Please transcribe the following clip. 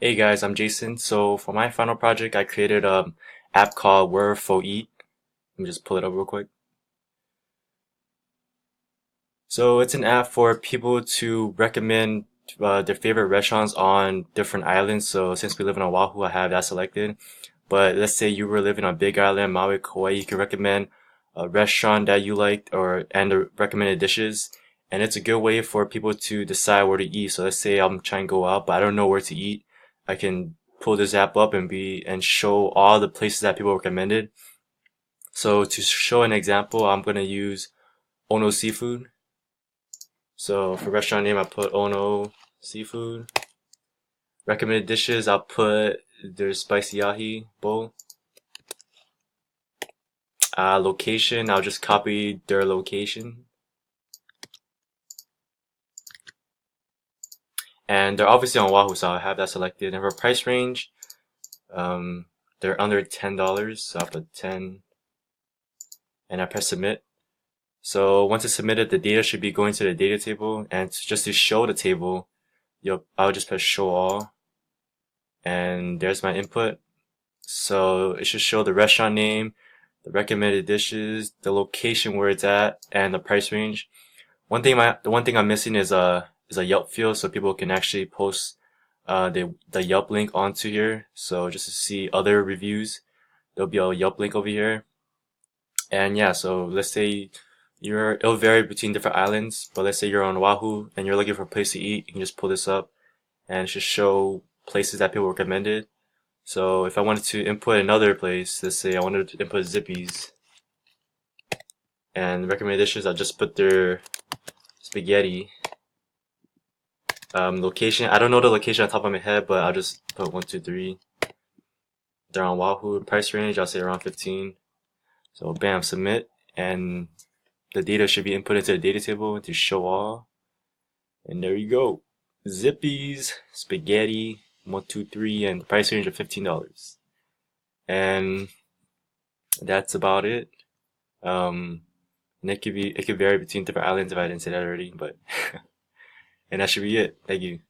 Hey guys, I'm Jason. So for my final project, I created an app called Where For Eat. Let me just pull it up real quick. So it's an app for people to recommend their favorite restaurants on different islands. So since we live in Oahu, I have that selected. But let's say you were living on Big Island, Maui, Kauai, you can recommend a restaurant that you liked and the recommended dishes. And it's a good way for people to decide where to eat. So let's say I'm trying to go out, but I don't know where to eat. I can pull this app up and show all the places that people recommended. So to show an example, I'm gonna use Ono Seafood. So for restaurant name, I put Ono Seafood. Recommended dishes, I'll put their spicy ahi bowl. Location, I'll just copy their location. And they're obviously on Wahoo, so I'll have that selected. And for price range, they're under $10, so I'll put 10 and I press submit. So once it's submitted, the data should be going to the data table, and just to show the table, I'll just press show all, and there's my input. So it should show the restaurant name, the recommended dishes, the location where it's at, and the price range. The one thing I'm missing is a Yelp field, so people can actually post the Yelp link onto here. So just to see other reviews, there'll be a Yelp link over here. And yeah, so let's say it'll vary between different islands, but let's say you're on Oahu and you're looking for a place to eat, you can just pull this up and it should show places that people recommended. So if I wanted to input another place, let's say I wanted to input Zippy's and recommended dishes, I'll just put their spaghetti. Location, I don't know the location on top of my head, but I'll just put 1, 2, 3. They're on Wahoo. Price range, I'll say around 15. So bam, submit, and the data should be input into the data table to show all. And there you go. Zippy's, spaghetti, 1, 2, 3, and the price range of $15. And that's about it. And it could vary between different islands if I didn't say that already, but and that should be it. Thank you.